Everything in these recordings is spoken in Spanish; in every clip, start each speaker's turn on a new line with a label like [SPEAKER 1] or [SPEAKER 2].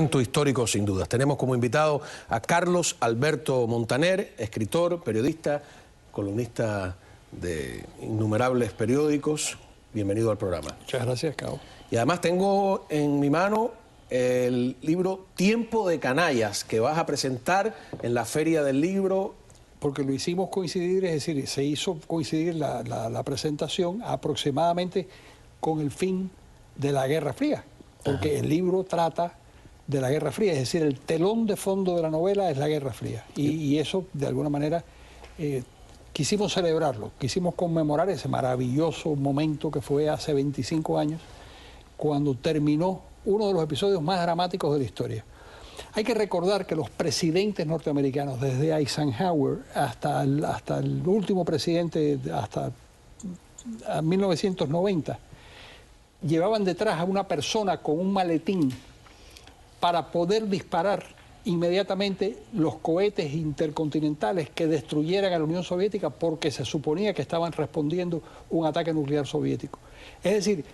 [SPEAKER 1] Momento histórico sin dudas. Tenemos como invitado a Carlos Alberto Montaner, escritor, periodista, columnista de innumerables periódicos. Bienvenido al programa.
[SPEAKER 2] Muchas gracias, Cabo.
[SPEAKER 1] Y además tengo en mi mano el libro Tiempo de Canallas, que vas a presentar en la Feria del Libro.
[SPEAKER 2] Porque lo hicimos coincidir, es decir, se hizo coincidir la presentación aproximadamente con el fin de la Guerra Fría, porque el libro trata de la Guerra Fría, es decir, el telón de fondo de la novela es la Guerra Fría, y eso, de alguna manera, quisimos celebrarlo, quisimos conmemorar ese maravilloso momento que fue hace 25 años, cuando terminó uno de los episodios más dramáticos de la historia. Hay que recordar que los presidentes norteamericanos, desde Eisenhower hasta el último presidente, hasta 1990, llevaban detrás a una persona con un maletín para poder disparar inmediatamente los cohetes intercontinentales que destruyeran a la Unión Soviética, porque se suponía que estaban respondiendo un ataque nuclear soviético. Es decir,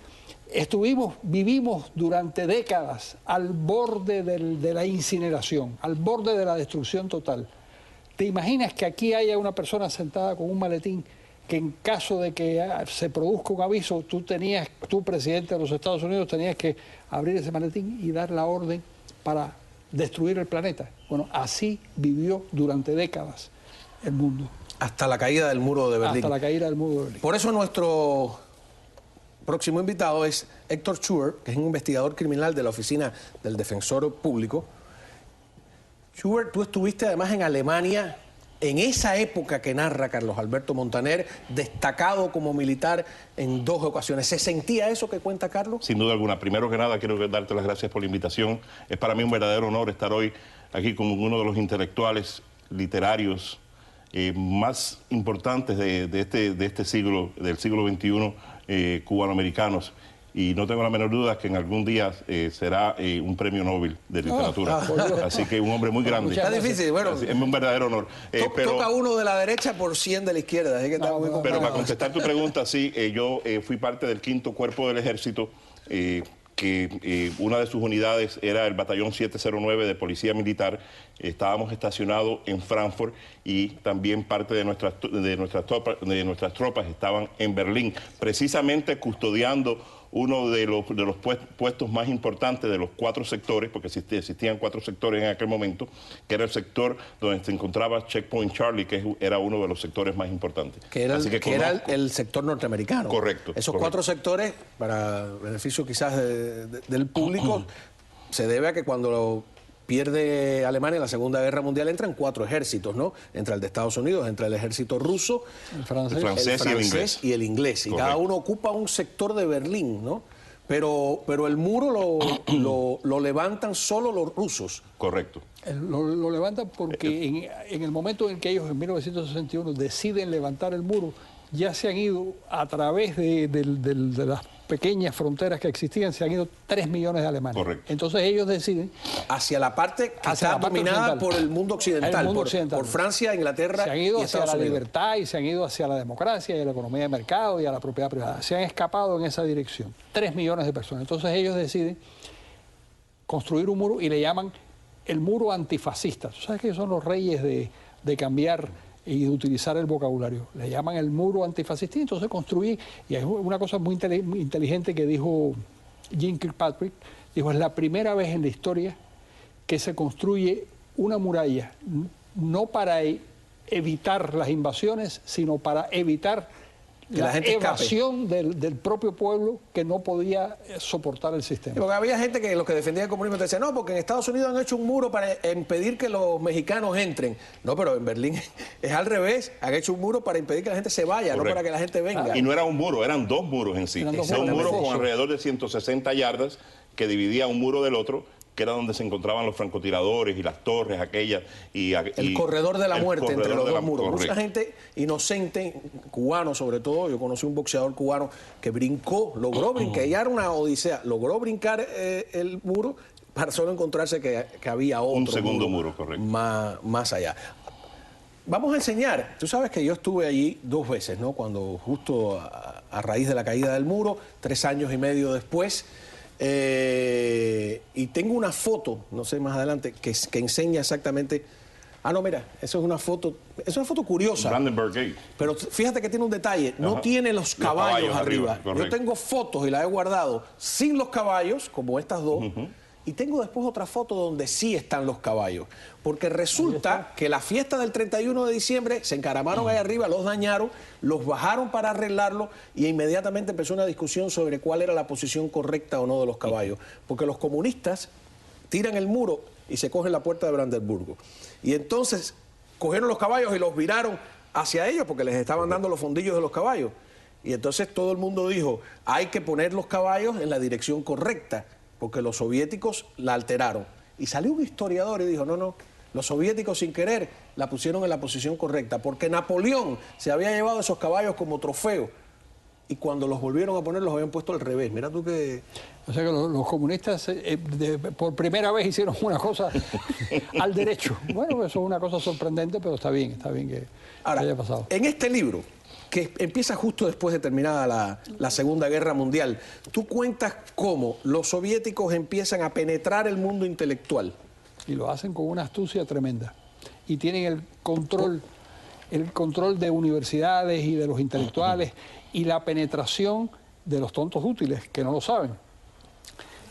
[SPEAKER 2] vivimos durante décadas al borde de la incineración, al borde de la destrucción total. ¿Te imaginas que aquí haya una persona sentada con un maletín que en caso de que se produzca un aviso, tú presidente de los Estados Unidos, tenías que abrir ese maletín y dar la orden para destruir el planeta? Bueno, así vivió durante décadas el mundo.
[SPEAKER 1] Hasta la caída del muro de Berlín.
[SPEAKER 2] Hasta la caída del muro de Berlín.
[SPEAKER 1] Por eso nuestro próximo invitado es Héctor Schubert, que es un investigador criminal de la Oficina del Defensor Público. Schubert, tú estuviste además en Alemania en esa época que narra Carlos Alberto Montaner, destacado como militar en 2 ocasiones. ¿Se sentía eso que cuenta Carlos?
[SPEAKER 3] Sin duda alguna. Primero que nada, quiero darte las gracias por la invitación. Es para mí un verdadero honor estar hoy aquí con uno de los intelectuales literarios más importantes de este siglo, del siglo XXI, cubanoamericanos. Y no tengo la menor duda que en algún día será un premio Nobel de literatura. Así que un hombre muy grande.
[SPEAKER 1] Está difícil, bueno.
[SPEAKER 3] Es un verdadero honor.
[SPEAKER 1] Toca uno de la derecha por 100 de la izquierda. Así que
[SPEAKER 3] pero para contestar tu pregunta, sí, yo fui parte del 5º Cuerpo del Ejército, que una de sus unidades era el Batallón 709 de Policía Militar. Estábamos estacionados en Frankfurt y también parte de nuestras tropas estaban en Berlín, precisamente custodiando uno de los puestos más importantes de los 4 sectores, porque existían 4 sectores en aquel momento, que era el sector donde se encontraba Checkpoint Charlie, que era uno de los sectores más importantes.
[SPEAKER 1] Que era el sector norteamericano.
[SPEAKER 3] Correcto.
[SPEAKER 1] Esos 4 sectores, para beneficio quizás del público, se debe a que cuando pierde Alemania en la Segunda Guerra Mundial entran 4 ejércitos, ¿no? Entra el de Estados Unidos, entra el ejército ruso,
[SPEAKER 2] el francés
[SPEAKER 1] y el inglés.
[SPEAKER 3] Correcto.
[SPEAKER 1] Y cada uno ocupa un sector de Berlín, ¿no? Pero el muro lo levantan solo los rusos.
[SPEAKER 3] Correcto.
[SPEAKER 2] Lo levantan porque en el momento en que ellos, en 1961, deciden levantar el muro, ya se han ido, a través de las pequeñas fronteras que existían, se han ido 3 millones de alemanes.
[SPEAKER 3] Correcto.
[SPEAKER 2] Entonces ellos deciden
[SPEAKER 1] hacia la parte que está dominada por el mundo occidental, por Francia, Inglaterra.
[SPEAKER 2] Se han ido
[SPEAKER 1] y
[SPEAKER 2] hacia
[SPEAKER 1] Estados
[SPEAKER 2] la
[SPEAKER 1] Unidos.
[SPEAKER 2] Libertad, y se han ido hacia la democracia y a la economía de mercado y a la propiedad privada. Se han escapado en esa dirección. 3 millones de personas. Entonces ellos deciden construir un muro y le llaman el muro antifascista. Tú sabes que ellos son los reyes de cambiar y de utilizar el vocabulario. Le llaman el muro antifascista, y entonces construye. Y hay una cosa muy inteligente que dijo Jim Kirkpatrick, dijo: es la primera vez en la historia que se construye una muralla, no para evitar las invasiones, sino para evitar la evasión del propio pueblo que no podía soportar el sistema.
[SPEAKER 1] Porque había gente que los que defendían el comunismo decían: no, porque en Estados Unidos han hecho un muro para impedir que los mexicanos entren. No, pero en Berlín es al revés. Han hecho un muro para impedir que la gente se vaya, correcto, no para que la gente venga.
[SPEAKER 3] Y no era un muro, eran 2 muros en sí. Eran 2 muros con alrededor de 160 yardas que dividía un muro del otro, que era donde se encontraban los francotiradores y las torres aquellas.
[SPEAKER 1] El corredor de la muerte entre los 2 muros.
[SPEAKER 3] Correcto.
[SPEAKER 1] Mucha gente inocente, cubano sobre todo, yo conocí un boxeador cubano que logró brincar, ya era una odisea, logró brincar el muro para solo encontrarse que había otro.
[SPEAKER 3] Un segundo muro, correcto.
[SPEAKER 1] Más allá. Vamos a enseñar. Tú sabes que yo estuve allí 2 veces, ¿no? Cuando justo a raíz de la caída del muro, 3 años y medio después. Y tengo una foto, no sé, más adelante, que enseña exactamente... Ah, no, mira, eso es una foto curiosa.
[SPEAKER 3] Brandenburg Gate.
[SPEAKER 1] Pero fíjate que tiene un detalle, no tiene los caballos arriba. Yo tengo fotos y las he guardado sin los caballos, como estas dos, y tengo después otra foto donde sí están los caballos. Porque resulta que la fiesta del 31 de diciembre se encaramaron ahí arriba, los dañaron, los bajaron para arreglarlo y inmediatamente empezó una discusión sobre cuál era la posición correcta o no de los caballos. Porque los comunistas tiran el muro y se cogen la puerta de Brandenburgo. Y entonces cogieron los caballos y los viraron hacia ellos porque les estaban dando los fondillos de los caballos. Y entonces todo el mundo dijo, hay que poner los caballos en la dirección correcta, porque los soviéticos la alteraron. Y salió un historiador y dijo, no, los soviéticos sin querer la pusieron en la posición correcta, porque Napoleón se había llevado esos caballos como trofeo. Y cuando los volvieron a poner, los habían puesto al revés. Mira tú que...
[SPEAKER 2] O sea que los comunistas por primera vez hicieron una cosa al derecho. Bueno, eso es una cosa sorprendente, pero está bien que haya pasado.
[SPEAKER 1] En este libro, que empieza justo después de terminada la Segunda Guerra Mundial, tú cuentas cómo los soviéticos empiezan a penetrar el mundo intelectual.
[SPEAKER 2] Y lo hacen con una astucia tremenda. Y tienen el control de universidades y de los intelectuales y la penetración de los tontos útiles, que no lo saben.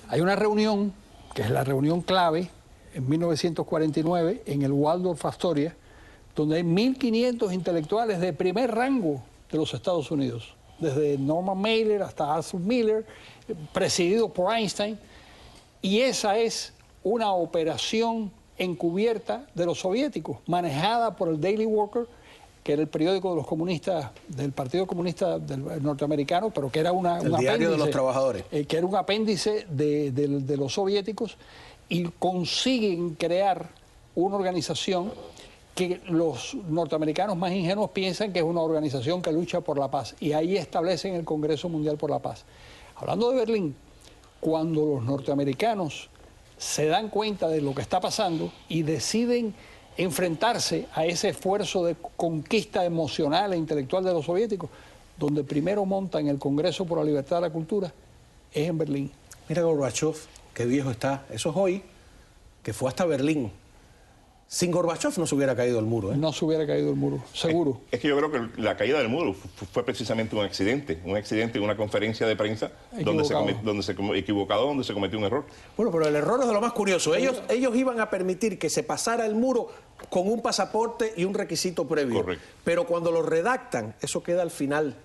[SPEAKER 2] Hay una reunión, que es la reunión clave, en 1949, en el Waldorf Astoria, donde hay 1.500 intelectuales de primer rango de los Estados Unidos, desde Norman Mailer hasta Arthur Miller, presidido por Einstein, y esa es una operación encubierta de los soviéticos, manejada por el Daily Worker, que era el periódico de los comunistas, del Partido Comunista norteamericano, pero que era un
[SPEAKER 1] apéndice, diario de los trabajadores.
[SPEAKER 2] Que era un apéndice de los soviéticos, y consiguen crear una organización que los norteamericanos más ingenuos piensan que es una organización que lucha por la paz, y ahí establecen el Congreso Mundial por la Paz. Hablando de Berlín, cuando los norteamericanos se dan cuenta de lo que está pasando y deciden enfrentarse a ese esfuerzo de conquista emocional e intelectual de los soviéticos, donde primero montan el Congreso por la Libertad de la Cultura, es en Berlín.
[SPEAKER 1] Mira Gorbachev, qué viejo está. Eso es hoy, que fue hasta Berlín. Sin Gorbachev no se hubiera caído el muro, ¿eh?
[SPEAKER 2] No se hubiera caído el muro, seguro.
[SPEAKER 3] Es que yo creo que la caída del muro fue precisamente un accidente en una conferencia de prensa donde se cometió un error.
[SPEAKER 1] Bueno, pero el error es de lo más curioso. Ellos iban a permitir que se pasara el muro con un pasaporte y un requisito previo.
[SPEAKER 3] Correcto.
[SPEAKER 1] Pero cuando lo redactan, eso queda al final.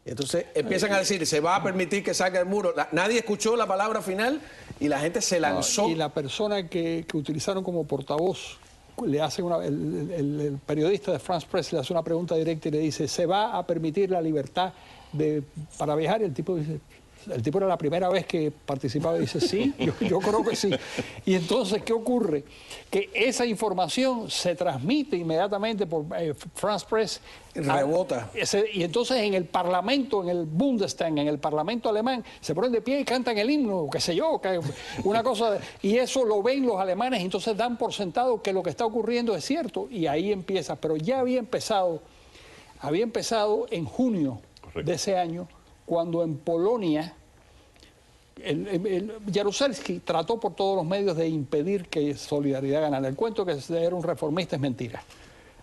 [SPEAKER 1] Entonces empiezan a decir, se va a permitir que salga el muro. Nadie escuchó la palabra final y la gente se lanzó.
[SPEAKER 2] Y la persona que utilizaron como portavoz, le hace el periodista de France Press le hace una pregunta directa y le dice, ¿se va a permitir la libertad para viajar? Y el tipo dice... El tipo era la primera vez que participaba y dice, sí, yo creo que sí. Y entonces, ¿qué ocurre? Que esa información se transmite inmediatamente por France Press.
[SPEAKER 1] Rebota.
[SPEAKER 2] Y entonces en el Parlamento, en el Bundestag, en el Parlamento alemán, se ponen de pie y cantan el himno, qué sé yo, una cosa. Y eso lo ven los alemanes y entonces dan por sentado que lo que está ocurriendo es cierto. Y ahí empieza. Pero ya había empezado en junio de ese año, cuando en Polonia Jaruzelski trató por todos los medios de impedir que Solidaridad ganara. El cuento que era un reformista es mentira.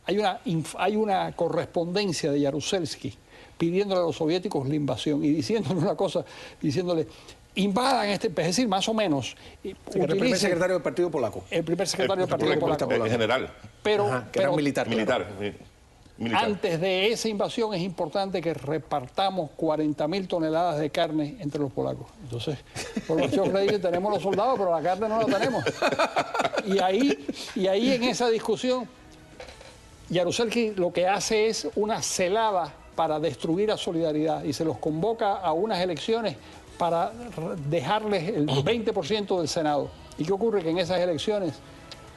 [SPEAKER 2] Hay una correspondencia de Jaruzelski pidiéndole a los soviéticos la invasión y diciéndole una cosa, diciéndole, invadan es decir, más o menos.
[SPEAKER 1] El primer secretario del Partido Polaco.
[SPEAKER 2] El primer secretario del Partido Polaco.
[SPEAKER 3] El general.
[SPEAKER 2] Pero
[SPEAKER 1] era militar.
[SPEAKER 2] Antes de esa invasión es importante que repartamos 40.000 toneladas de carne entre los polacos. Entonces, Gorbachev le dice, tenemos los soldados, pero la carne no la tenemos. Y ahí en esa discusión, Jaruzelski lo que hace es una celada para destruir a Solidaridad y se los convoca a unas elecciones para dejarles el 20% del Senado. ¿Y qué ocurre? Que en esas elecciones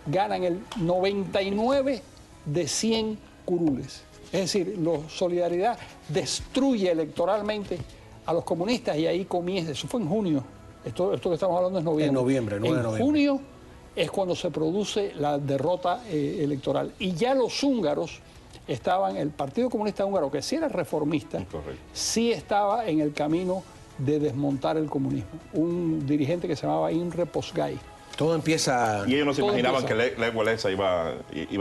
[SPEAKER 2] ganan el 99 de 100 curules. Es decir, Solidaridad destruye electoralmente a los comunistas y ahí comienza. Eso fue en junio. Esto que estamos hablando es noviembre.
[SPEAKER 1] En noviembre, 9 de noviembre.
[SPEAKER 2] En junio es cuando se produce la derrota electoral. Y ya los húngaros estaban, el Partido Comunista Húngaro, que sí era reformista, sí estaba en el camino de desmontar el comunismo. Un dirigente que se llamaba Imre Postgay.
[SPEAKER 1] Todo empieza...
[SPEAKER 3] Y ellos no se
[SPEAKER 2] Todo
[SPEAKER 3] imaginaban
[SPEAKER 2] empieza.
[SPEAKER 3] que Lech Walesa iba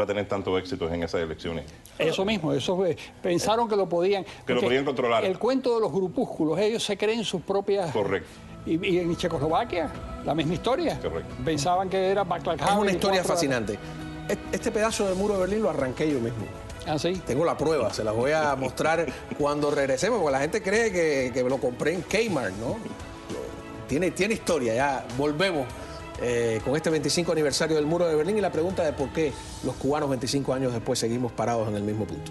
[SPEAKER 3] a tener tanto éxito en esas elecciones.
[SPEAKER 2] Eso mismo, eso fue. Pensaron que lo podían...
[SPEAKER 3] Que lo
[SPEAKER 2] porque
[SPEAKER 3] podían controlar.
[SPEAKER 2] El cuento de los grupúsculos, ellos se creen sus propias...
[SPEAKER 3] Correcto.
[SPEAKER 2] Y en Checoslovaquia, la misma historia.
[SPEAKER 3] Correcto.
[SPEAKER 2] Pensaban que era Václav
[SPEAKER 1] Es una
[SPEAKER 2] Havel y
[SPEAKER 1] historia
[SPEAKER 2] cuatro-
[SPEAKER 1] fascinante. Este pedazo del muro de Berlín lo arranqué yo mismo.
[SPEAKER 2] Ah, sí.
[SPEAKER 1] Tengo la prueba, se las voy a mostrar cuando regresemos, porque la gente cree que lo compré en Kmart, ¿no? Tiene historia, ya volvemos con este 25 aniversario del muro de Berlín y la pregunta de por qué los cubanos 25 años después seguimos parados en el mismo punto.